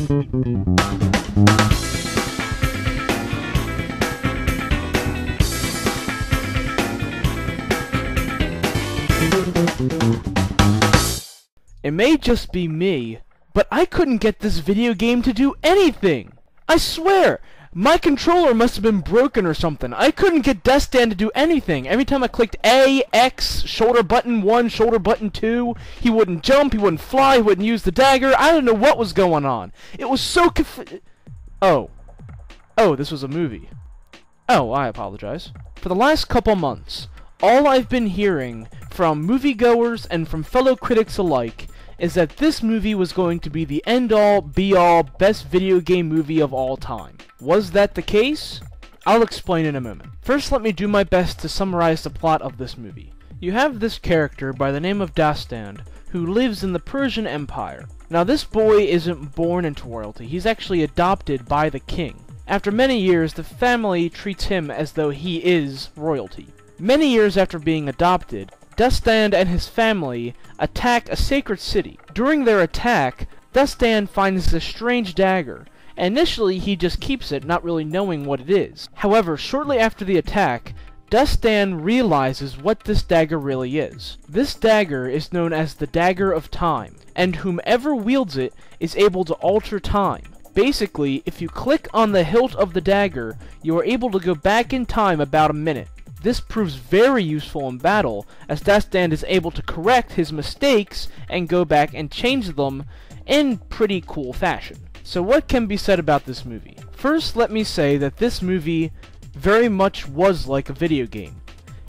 It may just be me, but I couldn't get this video game to do anything! I swear! My controller must have been broken or something. I couldn't get Destan to do anything. Every time I clicked A, X, shoulder button 1, shoulder button 2, he wouldn't jump, he wouldn't fly, he wouldn't use the dagger. I don't know what was going on. It was so Oh, this was a movie. Oh, I apologize. For the last couple months, all I've been hearing from moviegoers and from fellow critics alike is that this movie was going to be the end-all, be-all, best video game movie of all time. Was that the case? I'll explain in a moment. First, let me do my best to summarize the plot of this movie. You have this character by the name of Destan, who lives in the Persian Empire. Now, this boy isn't born into royalty, he's actually adopted by the king. After many years, the family treats him as though he is royalty. Many years after being adopted, Destan and his family attack a sacred city. During their attack, Destan finds a strange dagger. Initially, he just keeps it, not really knowing what it is. However, shortly after the attack, Destan realizes what this dagger really is. This dagger is known as the Dagger of Time, and whomever wields it is able to alter time. Basically, if you click on the hilt of the dagger, you are able to go back in time about a minute. This proves very useful in battle, as Destan is able to correct his mistakes and go back and change them in pretty cool fashion. So what can be said about this movie? First, let me say that this movie very much was like a video game.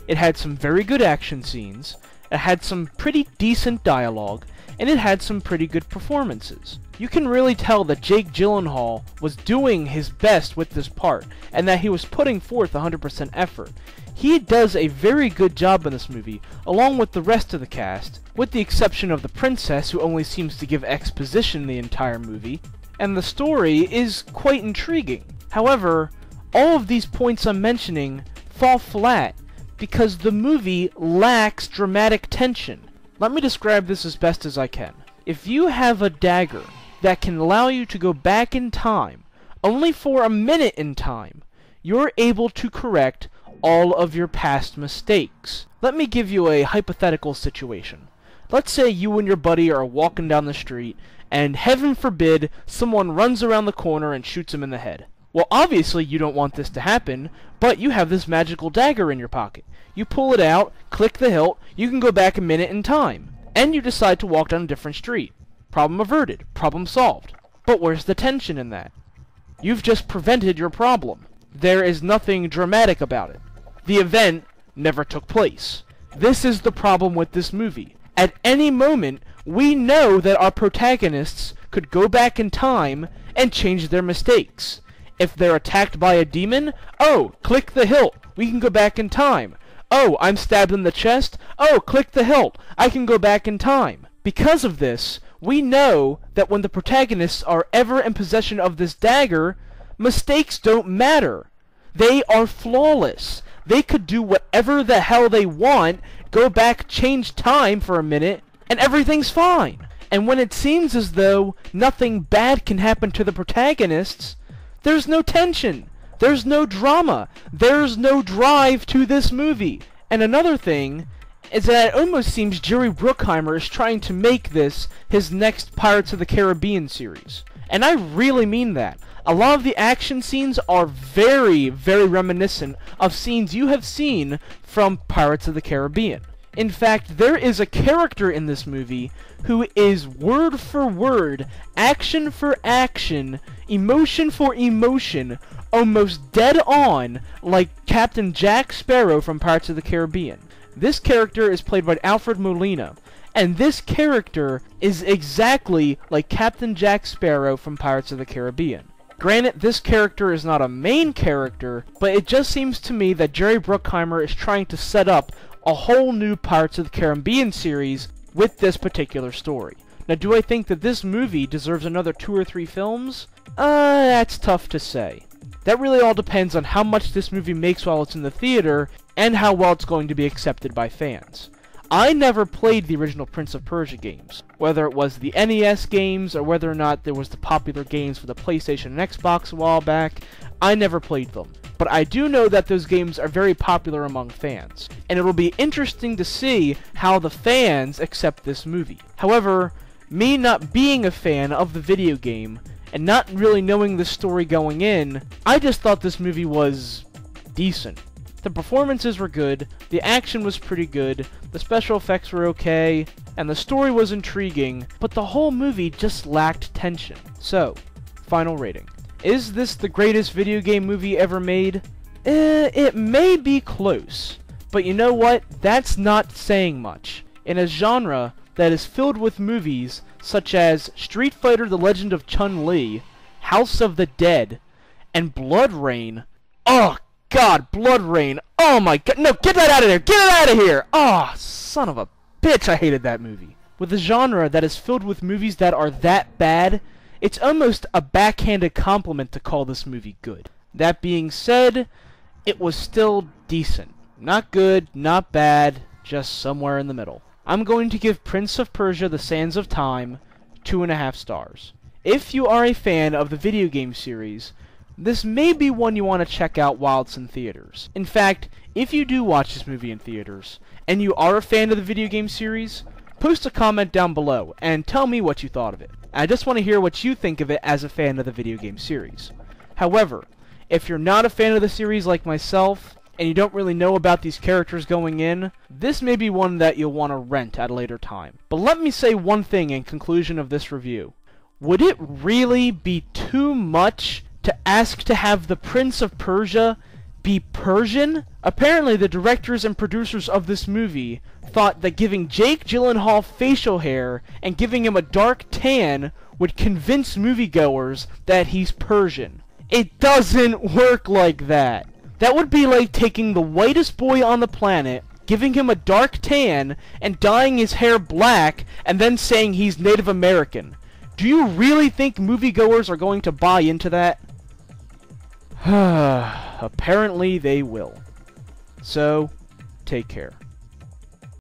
It had some very good action scenes, it had some pretty decent dialogue, and it had some pretty good performances. You can really tell that Jake Gyllenhaal was doing his best with this part, and that he was putting forth 100% effort. He does a very good job in this movie, along with the rest of the cast, with the exception of the princess, who only seems to give exposition the entire movie, and the story is quite intriguing. However, all of these points I'm mentioning fall flat, because the movie lacks dramatic tension. Let me describe this as best as I can. If you have a dagger that can allow you to go back in time, only for a minute in time, you're able to correct all of your past mistakes. Let me give you a hypothetical situation. Let's say you and your buddy are walking down the street, and heaven forbid, someone runs around the corner and shoots him in the head. Well, obviously you don't want this to happen, but you have this magical dagger in your pocket. You pull it out, click the hilt, you can go back a minute in time, and you decide to walk down a different street. Problem averted. Problem solved. But where's the tension in that? You've just prevented your problem. There is nothing dramatic about it. The event never took place. This is the problem with this movie. At any moment, we know that our protagonists could go back in time and change their mistakes. If they're attacked by a demon, oh, click the hilt. We can go back in time. Oh, I'm stabbed in the chest. Oh, click the hilt. I can go back in time. Because of this, we know that when the protagonists are ever in possession of this dagger, mistakes don't matter. They are flawless. They could do whatever the hell they want, go back, change time for a minute, and everything's fine. And when it seems as though nothing bad can happen to the protagonists, there's no tension. There's no drama. There's no drive to this movie. And another thing is that it almost seems Jerry Bruckheimer is trying to make this his next Pirates of the Caribbean series. And I really mean that. A lot of the action scenes are very, very reminiscent of scenes you have seen from Pirates of the Caribbean. In fact, there is a character in this movie who is word for word, action for action, emotion for emotion, almost dead on like Captain Jack Sparrow from Pirates of the Caribbean. This character is played by Alfred Molina, and this character is exactly like Captain Jack Sparrow from Pirates of the Caribbean. Granted, this character is not a main character, but it just seems to me that Jerry Bruckheimer is trying to set up a whole new Pirates of the Caribbean series with this particular story. Now, do I think that this movie deserves another 2 or 3 films? That's tough to say. That really all depends on how much this movie makes while it's in the theater, and how well it's going to be accepted by fans. I never played the original Prince of Persia games, whether it was the NES games or whether or not there was the popular games for the PlayStation and Xbox a while back. I never played them. But I do know that those games are very popular among fans, and it'll be interesting to see how the fans accept this movie. However, me not being a fan of the video game, and not really knowing the story going in, I just thought this movie was decent. The performances were good, the action was pretty good, the special effects were okay, and the story was intriguing, but the whole movie just lacked tension. So, final rating. Is this the greatest video game movie ever made? It may be close, but you know what? That's not saying much. In a genre that is filled with movies such as Street Fighter: The Legend of Chun-Li, House of the Dead, and BLOODRAYNE. Oh God, BLOODRAYNE. Oh my God, no, get that out of there! Get it out of here! Oh, son of a bitch, I hated that movie. With a genre that is filled with movies that are that bad, it's almost a backhanded compliment to call this movie good. That being said, it was still decent. Not good, not bad, just somewhere in the middle. I'm going to give Prince of Persia: The Sands of Time 2.5 stars. If you are a fan of the video game series, this may be one you want to check out while it's in theaters. In fact, if you do watch this movie in theaters, and you are a fan of the video game series, post a comment down below and tell me what you thought of it. I just want to hear what you think of it as a fan of the video game series. However, if you're not a fan of the series like myself, and you don't really know about these characters going in, this may be one that you'll want to rent at a later time. But let me say one thing in conclusion of this review. Would it really be too much to ask to have the Prince of Persia be Persian? Apparently the directors and producers of this movie thought that giving Jake Gyllenhaal facial hair and giving him a dark tan would convince moviegoers that he's Persian. It doesn't work like that. That would be like taking the whitest boy on the planet, giving him a dark tan, and dyeing his hair black, and then saying he's Native American. Do you really think moviegoers are going to buy into that? Apparently they will. So, take care.